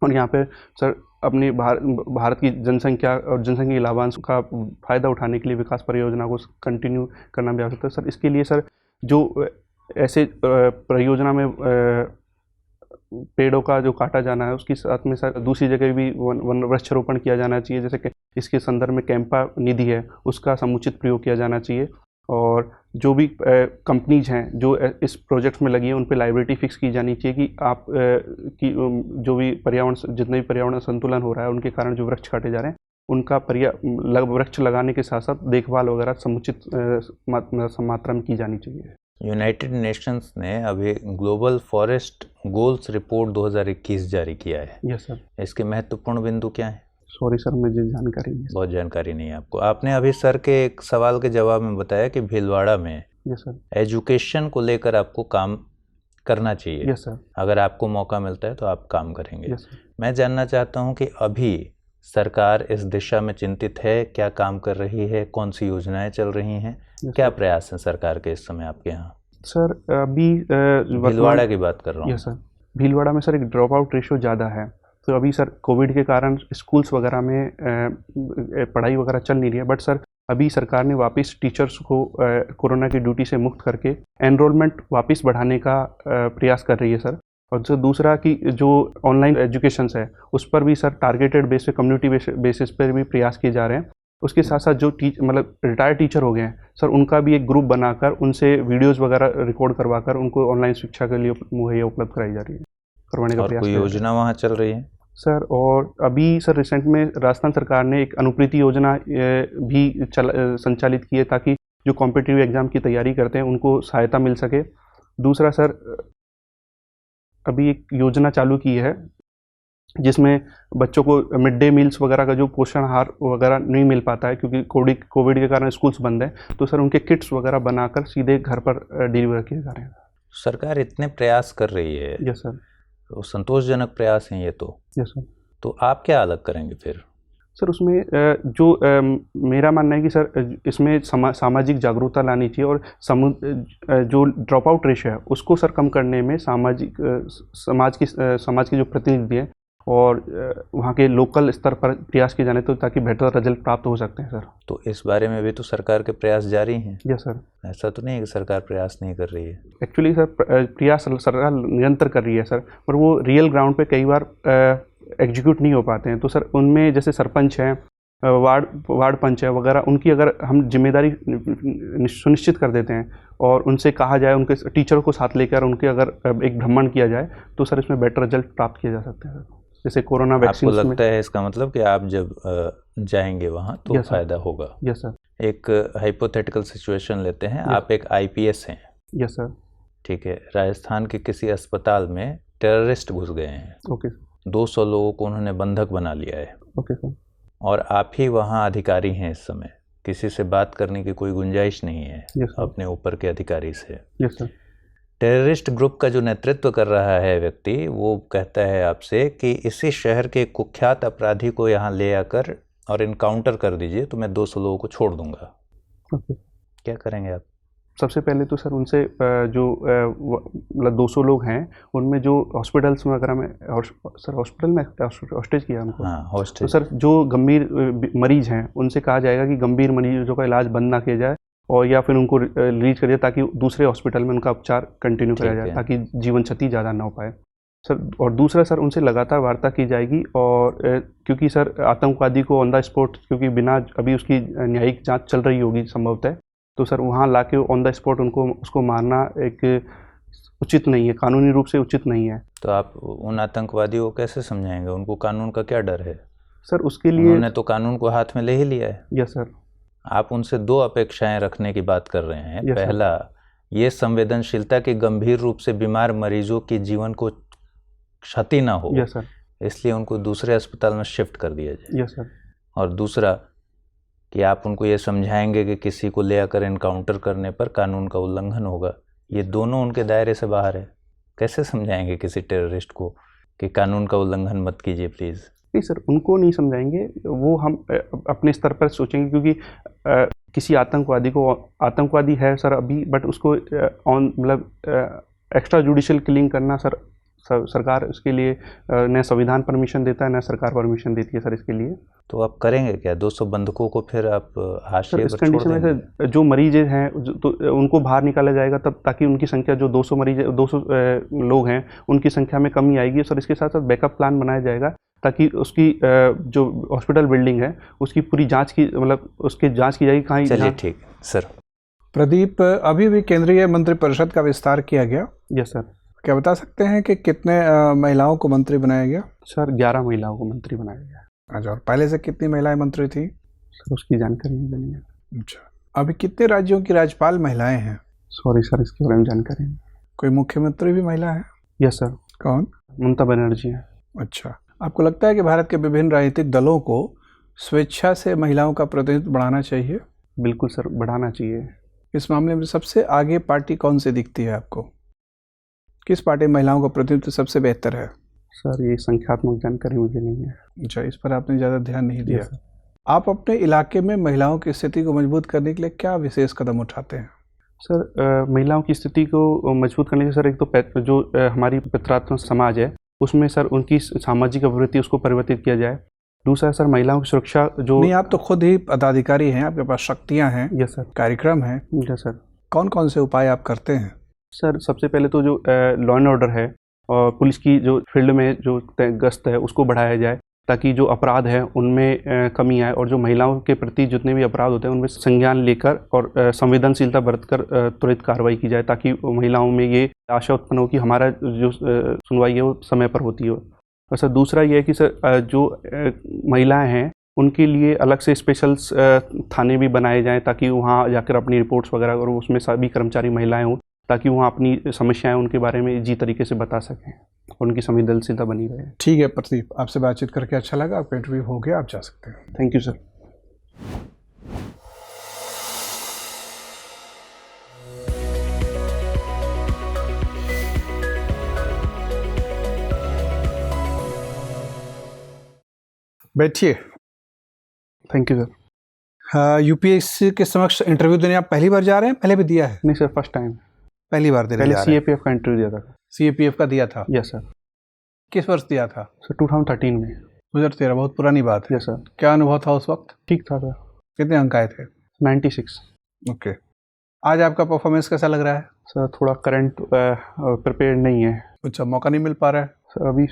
और यहाँ पे सर अपनी भारत की जनसंख्या और जनसंख्या के लाभांश का फ़ायदा उठाने के लिए विकास परियोजना को कंटिन्यू करना भी आवश्यक है सर। इसके लिए सर जो ऐसे परियोजना में पेड़ों का जो काटा जाना है, उसके साथ में सर दूसरी जगह भी वृक्षारोपण किया जाना चाहिए, जैसे कि इसके संदर्भ में कैंपा निधि है, उसका समुचित प्रयोग किया जाना चाहिए, और जो भी कंपनीज हैं जो इस प्रोजेक्ट में लगी हैं, उन पे लायबिलिटी फिक्स की जानी चाहिए कि आप की जो भी पर्यावरण, जितने भी पर्यावरण संतुलन हो रहा है, उनके कारण जो वृक्ष काटे जा रहे हैं, उनका वृक्ष लगाने के साथ साथ देखभाल वगैरह समुचित मात्रा में की जानी चाहिए। यूनाइटेड नेशंस ने अभी ग्लोबल फॉरेस्ट गोल्स रिपोर्ट 2021 जारी किया है। Yes sir. इसके महत्वपूर्ण बिंदु क्या है? सॉरी सर, मुझे जानकारी नहीं है। बहुत जानकारी नहीं है आपको। आपने अभी सर के एक सवाल के जवाब में बताया कि भीलवाड़ा में यस सर एजुकेशन को लेकर आपको काम करना चाहिए। Yes sir. अगर आपको मौका मिलता है तो आप काम करेंगे। Yes sir. मैं जानना चाहता हूं कि अभी सरकार इस दिशा में चिंतित है, क्या काम कर रही है, कौन सी योजनाएं चल रही हैं, क्या प्रयास हैं सरकार के इस समय आपके यहाँ? सर अभी भीलवाड़ा की बात कर रहा हूँ। Yes sir. भीलवाड़ा में सर एक ड्रॉप आउट रेशो ज़्यादा है, तो अभी सर कोविड के कारण स्कूल्स वगैरह में पढ़ाई वगैरह चल नहीं रही है, बट सर अभी सरकार ने वापस टीचर्स को कोरोना की ड्यूटी से मुक्त करके एनरोलमेंट वापस बढ़ाने का प्रयास कर रही है सर। और जो दूसरा कि जो ऑनलाइन एजुकेशंस है, उस पर भी सर टारगेटेड बेस पे, कम्युनिटी बेसिस पर भी प्रयास किए जा रहे हैं। उसके साथ साथ जो मतलब रिटायर्ड टीचर हो गए हैं सर, उनका भी एक ग्रुप बनाकर उनसे वीडियोज़ वगैरह रिकॉर्ड करवाकर उनको ऑनलाइन शिक्षा के लिए मुहैया उपलब्ध कराई जा रही है। करवाने का और प्रयास कोई किया योजना वहाँ चल रही है सर। और अभी सर रिसेंट में राजस्थान सरकार ने एक अनुप्रीति योजना भी संचालित की है, ताकि जो कॉम्पिटिटिव एग्ज़ाम की तैयारी करते हैं उनको सहायता मिल सके। दूसरा सर, अभी एक योजना चालू की है जिसमें बच्चों को मिड डे मील्स वगैरह का जो पोषण आहार वगैरह नहीं मिल पाता है, क्योंकि कोविड के कारण स्कूल्स बंद हैं, तो सर उनके किट्स वगैरह बनाकर सीधे घर पर डिलीवर किए जा रहे हैं। सरकार इतने प्रयास कर रही है। Yes sir. तो संतोषजनक प्रयास हैं ये तो। Yes sir. तो आप क्या अलग करेंगे फिर? सर उसमें जो मेरा मानना है कि सर इसमें सामाजिक जागरूकता लानी चाहिए, और जो ड्रॉप आउट रेशो है उसको सर कम करने में समाज की जो प्रतिनिधि हैं और वहाँ के लोकल स्तर पर प्रयास किए जाने, तो ताकि बेहतर रिजल्ट प्राप्त हो सकते हैं सर। तो इस बारे में भी तो सरकार के प्रयास जारी हैं। Yes sir. ऐसा तो नहीं है कि सरकार प्रयास नहीं कर रही है। एक्चुअली सर प्रयास सरकार निरंतर कर रही है सर, पर वो रियल ग्राउंड पे कई बार एग्जीक्यूट नहीं हो पाते हैं। तो सर उनमें जैसे सरपंच हैं, वार्ड पंच है वगैरह, उनकी अगर हम जिम्मेदारी सुनिश्चित कर देते हैं और उनसे कहा जाए, उनके टीचरों को साथ लेकर उनके अगर एक भ्रमण किया जाए, तो सर इसमें बेटर रिजल्ट प्राप्त किया जा सकते हैं। जैसे कोरोना वैक्सीन। आपको लगता है इसका मतलब कि आप जब जाएंगे वहाँ तो फायदा होगा? Yes sir. एक हाइपोथेटिकल सिचुएशन लेते हैं। आप एक IPS हैं। Yes sir. ठीक है। राजस्थान के किसी अस्पताल में टेररिस्ट घुस गए हैं। ओके। 200 लोगों को उन्होंने बंधक बना लिया है। Okay sir. और आप ही वहाँ अधिकारी हैं इस समय, किसी से बात करने की कोई गुंजाइश नहीं है अपने ऊपर के अधिकारी से। Yes sir. टेररिस्ट ग्रुप का जो नेतृत्व कर रहा है व्यक्ति, वो कहता है आपसे कि इसी शहर के कुख्यात अपराधी को यहाँ ले आकर और इनकाउंटर कर दीजिए तो मैं 200 लोगों को छोड़ दूंगा। क्या करेंगे आप? सबसे पहले तो सर उनसे जो मतलब 200 लोग हैं उनमें जो हॉस्पिटल्स वगैरह में, सर हॉस्पिटल में हॉस्टेज किया हमको। हाँ, हॉस्टेज। तो सर जो गंभीर मरीज हैं उनसे कहा जाएगा कि गंभीर मरीजों का इलाज बंद ना किया जाए, और या फिर उनको रिलीज कर दिया ताकि दूसरे हॉस्पिटल में उनका उपचार कंटिन्यू किया जाए, ताकि जीवन क्षति ज़्यादा ना हो पाए सर। और दूसरा सर उनसे लगातार वार्ता की जाएगी, और क्योंकि सर आतंकवादी को ऑन द स्पॉट, क्योंकि बिना अभी उसकी न्यायिक जांच चल रही होगी संभवतः, तो सर वहाँ लाके ऑन द स्पॉट उसको मारना एक उचित नहीं है, कानूनी रूप से उचित नहीं है। तो आप उन आतंकवादियों को कैसे समझाएंगे? उनको कानून का क्या डर है? सर उसके लिए उन्होंने तो कानून को हाथ में ले ही लिया है। Yes sir. आप उनसे 2 अपेक्षाएं रखने की बात कर रहे हैं। पहला, ये संवेदनशीलता कि गंभीर रूप से बीमार मरीजों के जीवन को क्षति ना हो। Yes sir. इसलिए उनको दूसरे अस्पताल में शिफ्ट कर दिया जाए। Yes sir. और दूसरा कि आप उनको ये समझाएंगे कि किसी को ले आकर इनकाउंटर करने पर कानून का उल्लंघन होगा। ये दोनों उनके दायरे से बाहर है। कैसे समझाएंगे किसी टेररिस्ट को कि कानून का उल्लंघन मत कीजिए प्लीज़? नहीं सर, उनको नहीं समझाएंगे, वो हम अपने स्तर पर सोचेंगे, क्योंकि किसी आतंकवादी है सर अभी, बट उसको मतलब एक्स्ट्रा जुडिशियल किलिंग करना सर सरकार उसके लिए न संविधान परमिशन देता है, न सरकार परमिशन देती है सर इसके लिए। तो आप करेंगे क्या? 200 बंधकों को फिर आप हाशिए पर छोड़ देंगे? कंडीशन में सर जो मरीज हैं तो उनको बाहर निकाला जाएगा तब, ताकि उनकी संख्या जो 200 लोग हैं उनकी संख्या में कमी आएगी। सर इसके साथ साथ बैकअप प्लान बनाया जाएगा, ताकि उसकी जो हॉस्पिटल बिल्डिंग है उसकी पूरी जांच की, मतलब उसकी जांच की जाएगी कहाँ। चलिए ठीक सर। प्रदीप, अभी भी केंद्रीय मंत्रिपरिषद का विस्तार किया गया। Yes sir. क्या बता सकते हैं कि कितने महिलाओं को मंत्री बनाया गया? सर 11 महिलाओं को मंत्री बनाया गया। अच्छा, और पहले से कितनी महिलाएं मंत्री थी? सर उसकी जानकारी मुझे नहीं है। अच्छा, अभी कितने राज्यों की राज्यपाल महिलाएं हैं? सॉरी सर, इसके बारे में जानकारी नहीं। कोई मुख्यमंत्री भी महिला है? Yes sir. कौन? ममता बनर्जी है। अच्छा, आपको लगता है कि भारत के विभिन्न राजनीतिक दलों को स्वेच्छा से महिलाओं का प्रतिनिधित्व बढ़ाना चाहिए? बिल्कुल सर, बढ़ाना चाहिए। इस मामले में सबसे आगे पार्टी कौन सी दिखती है आपको? किस पार्टी में महिलाओं का प्रतिनिधित्व सबसे बेहतर है? सर ये संख्यात्मक जानकारी मुझे नहीं है। अच्छा, इस पर आपने ज़्यादा ध्यान नहीं दिया। आप अपने इलाके में महिलाओं की स्थिति को मजबूत करने के लिए क्या विशेष कदम उठाते हैं? सर महिलाओं की स्थिति को मजबूत करने के सर एक तो जो हमारी पितृत्व समाज है उसमें सर उनकी सामाजिक अभिवृत्ति उसको परिवर्तित किया जाए। दूसरा सर महिलाओं की सुरक्षा जो। नहीं, आप तो खुद ही पदाधिकारी हैं, आपके पास शक्तियाँ हैं। Yes sir. कार्यक्रम है। Yes sir. कौन कौन से उपाय आप करते हैं? सर सबसे पहले तो जो लॉ एंड ऑर्डर है और पुलिस की जो फील्ड में जो गश्त है उसको बढ़ाया जाए। ताकि जो अपराध है उनमें कमी आए और जो महिलाओं के प्रति जितने भी अपराध होते हैं उनमें संज्ञान लेकर और संवेदनशीलता बरतकर त्वरित कार्रवाई की जाए, ताकि महिलाओं में ये आशा उत्पन्न हो कि हमारा जो सुनवाई है वो समय पर होती हो। और सर दूसरा ये है कि सर जो महिलाएं हैं उनके लिए अलग से स्पेशल थाने भी बनाए जाएं, ताकि वहाँ जाकर अपनी रिपोर्ट्स वगैरह और उसमें सभी कर्मचारी महिलाएं हों, ताकि वहाँ अपनी समस्याएं उनके बारे में जी तरीके से बता सकें, उनकी संवेदनशीलता बनी रहे। ठीक है प्रदीप, आपसे बातचीत करके अच्छा लगा। आपका इंटरव्यू हो गया, आप जा सकते हैं। Thank you sir. बैठिए। Thank you sir. यूपीएससी के समक्ष इंटरव्यू देने आप पहली बार जा रहे हैं? पहले भी दिया है? नहीं सर, फर्स्ट टाइम। पहली बार देने पहले जा रहे हैं? सीएपीएफ का इंटरव्यू दिया था। सीएपीएफ का दिया था? Yes sir. किस वर्ष दिया था? सर 2013 में। 2013, बहुत पुरानी बात है। Yes sir. क्या अनुभव था उस वक्त? ठीक था सर। कितने अंक आए थे? 96। ओके। आज आपका परफॉर्मेंस कैसा लग रहा है? सर थोड़ा करंट प्रिपेयर नहीं है। अच्छा, मौका नहीं मिल पा रहा है? सर अभी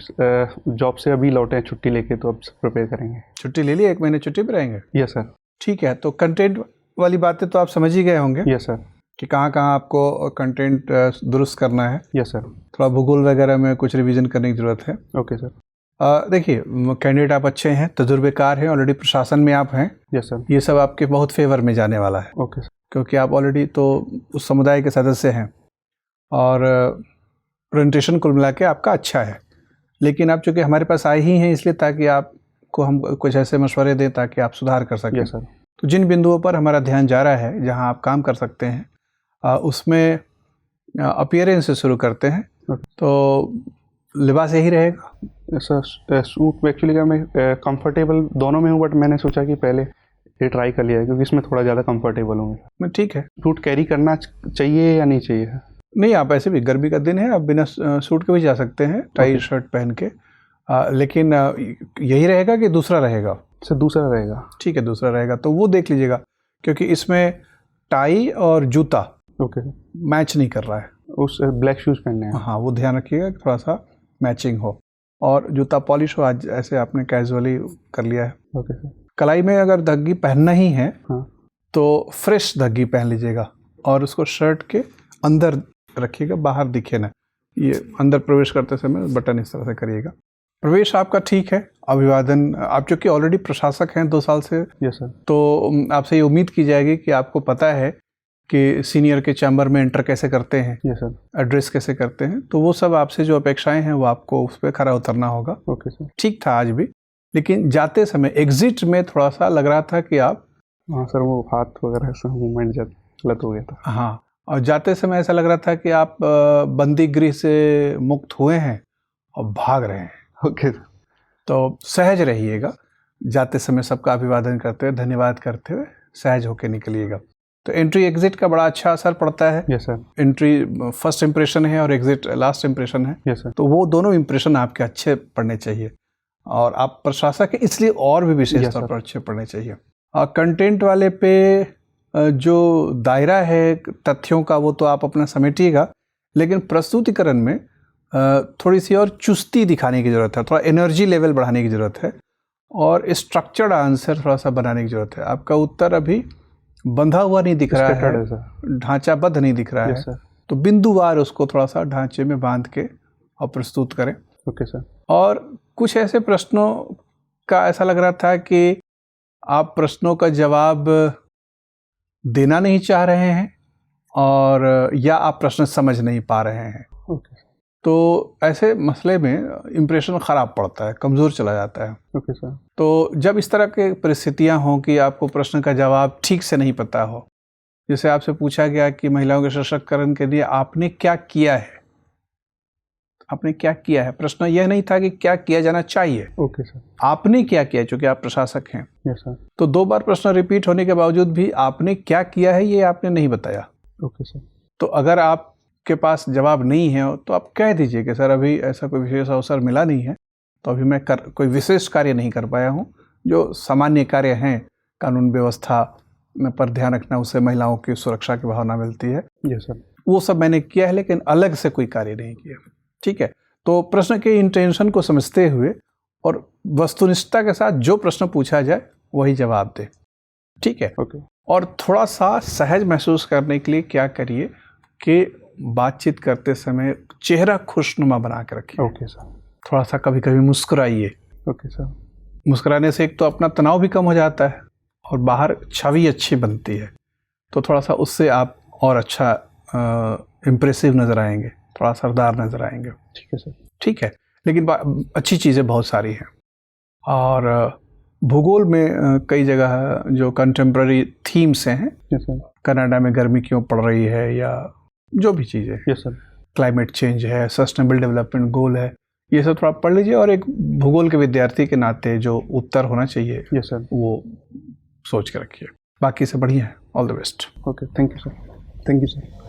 जॉब से अभी लौटे हैं छुट्टी लेके, तो अब प्रिपेयर करेंगे। छुट्टी ले ली? 1 महीने छुट्टी पे रहेंगे? Yes sir. ठीक है, तो कंटेंट वाली बातें तो आप समझ ही गए होंगे। Yes sir. कि कहाँ कहाँ आपको कंटेंट दुरुस्त करना है। Yes sir. थोड़ा भूगोल वगैरह में कुछ रिवीजन करने की ज़रूरत है। Okay sir. देखिए, कैंडिडेट आप अच्छे हैं, तजुर्बेकार हैं, ऑलरेडी प्रशासन में आप हैं। Yes sir. ये सब आपके बहुत फेवर में जाने वाला है। Okay sir. क्योंकि आप ऑलरेडी तो उस समुदाय के सदस्य हैं और प्रेजेंटेशन कुल मिला के आपका अच्छा है। लेकिन आप चूँकि हमारे पास आए ही हैं इसलिए ताकि आपको हम कुछ ऐसे मशवरे दें ताकि आप सुधार कर सकें। Yes sir. तो जिन बिंदुओं पर हमारा ध्यान जा रहा है, जहां आप काम कर सकते हैं, उसमें अपीयरेंस से शुरू करते हैं। तो लिबास यही रहेगा? सर सूट एक्चुअली क्या मैं कंफर्टेबल दोनों में हूँ, बट मैंने सोचा कि पहले ये ट्राई कर लिया है क्योंकि इसमें थोड़ा ज़्यादा कंफर्टेबल हूँ मैं। ठीक है। सूट कैरी करना चाहिए या नहीं चाहिए? नहीं, आप ऐसे भी गर्मी का दिन है, आप बिना सूट के भी जा सकते हैं, टाई शर्ट पहन के। लेकिन यही रहेगा कि दूसरा रहेगा? सर दूसरा रहेगा। ठीक है, दूसरा रहेगा तो वो देख लीजिएगा, क्योंकि इसमें टाई और जूता ओके मैच नहीं कर रहा है। उस ब्लैक शूज़ पहनने हैं। हाँ, वो ध्यान रखिएगा कि थोड़ा सा मैचिंग हो और जूता पॉलिश हो। आज ऐसे आपने कैजुअली कर लिया है। Okay sir. कलाई में अगर धग्गी पहनना ही है हाँ, तो फ्रेश धग्गी पहन लीजिएगा और उसको शर्ट के अंदर रखिएगा, बाहर दिखे ना। ये अंदर प्रवेश करते समय बटन इस तरह से करिएगा। प्रवेश आपका ठीक है। अभिवादन, आप चूँकि ऑलरेडी प्रशासक हैं 2 साल से, यस सर, तो आपसे ये उम्मीद की जाएगी कि आपको पता है कि सीनियर के चैम्बर में एंटर कैसे करते हैं, यस सर, एड्रेस कैसे करते हैं। तो वो सब आपसे जो अपेक्षाएं हैं वो आपको उस पर खरा उतरना होगा। Okay sir. ठीक था आज भी, लेकिन जाते समय एग्जिट में थोड़ा सा लग रहा था कि आप, हाँ सर, वो हाथ वगैरह से मूवमेंट गलत हो गया था। हाँ, और जाते समय ऐसा लग रहा था कि आप बंदी गृह से मुक्त हुए हैं और भाग रहे हैं। ओके, तो सहज रहिएगा, जाते समय सबका अभिवादन करते हुए, धन्यवाद करते हुए सहज होकर निकलिएगा। तो एंट्री एग्जिट का बड़ा अच्छा असर पड़ता है। Yes sir. Entry first impression है और एग्जिट लास्ट इंप्रेशन है। Yes sir. तो तो वो दोनों इंप्रेशन आपके अच्छे पड़ने चाहिए और आप प्रशासक हैं इसलिए और भी विशेष Yes, तौर sir. पर अच्छे पड़ने चाहिए। कंटेंट वाले पे जो दायरा है तथ्यों का वो तो आप अपना समेटिएगा, लेकिन प्रस्तुतिकरण में थोड़ी सी और चुस्ती दिखाने की ज़रूरत है, थोड़ा एनर्जी लेवल बढ़ाने की ज़रूरत है और स्ट्रक्चर्ड आंसर थोड़ा सा बनाने की ज़रूरत है। आपका उत्तर अभी बंधा हुआ नहीं दिख रहा है, सर। ढांचाबद्ध नहीं दिख रहा यस है, सर। तो बिंदुवार उसको थोड़ा सा ढांचे में बांध के और प्रस्तुत करें। Okay sir. और कुछ ऐसे प्रश्नों का ऐसा लग रहा था कि आप प्रश्नों का जवाब देना नहीं चाह रहे हैं और या आप प्रश्न समझ नहीं पा रहे हैं। Okay sir. तो ऐसे मसले में इम्प्रेशन ख़राब पड़ता है, कमज़ोर चला जाता है। Okay sir. तो जब इस तरह के परिस्थितियां हों कि आपको प्रश्न का जवाब ठीक से नहीं पता हो, जैसे आपसे पूछा गया कि महिलाओं के सशक्तिकरण के लिए आपने क्या किया है, आपने क्या किया है, प्रश्न यह नहीं था कि क्या किया जाना चाहिए, ओके सर। आपने क्या किया, चूँकि आप प्रशासक हैं। Yes sir. तो 2 बार प्रश्न रिपीट होने के बावजूद भी आपने क्या किया है ये आपने नहीं बताया। Okay sir. तो अगर आपके पास जवाब नहीं है तो आप कह दीजिए कि सर अभी ऐसा कोई विशेष अवसर मिला नहीं है, तो अभी मैं कोई विशेष कार्य नहीं कर पाया हूँ। जो सामान्य कार्य हैं, कानून व्यवस्था पर ध्यान रखना, उससे महिलाओं की सुरक्षा की भावना मिलती है, यस सर। वो सब मैंने किया है, लेकिन अलग से कोई कार्य नहीं किया। ठीक है, तो प्रश्न के इंटेंशन को समझते हुए और वस्तुनिष्ठता के साथ जो प्रश्न पूछा जाए वही जवाब दे, ठीक है। ओके और थोड़ा सा सहज महसूस करने के लिए क्या करिए कि बातचीत करते समय चेहरा खुशनुमा बना के रखिए। Okay sir. थोड़ा सा कभी कभी मुस्कुराइए। Okay sir. मुस्कुराने से एक तो अपना तनाव भी कम हो जाता है और बाहर छवि अच्छी बनती है, तो थोड़ा सा उससे आप और अच्छा इम्प्रेसिव नज़र आएंगे, थोड़ा सरदार नज़र आएंगे। ठीक है सर। ठीक है, लेकिन अच्छी चीज़ें बहुत सारी हैं। और भूगोल में कई जगह जो कंटेम्प्ररी थीम्स हैं, यस सर। कनाडा में गर्मी क्यों पड़ रही है या जो भी चीज़ें, यस सर। क्लाइमेट चेंज है, सस्टेनेबल डेवलपमेंट गोल है, ये सब थोड़ा पढ़ लीजिए और एक भूगोल के विद्यार्थी के नाते जो उत्तर होना चाहिए यस सर। वो सोच के रखिए। बाकी से बढ़िया है। All the best. Okay, thank you sir. Thank you sir.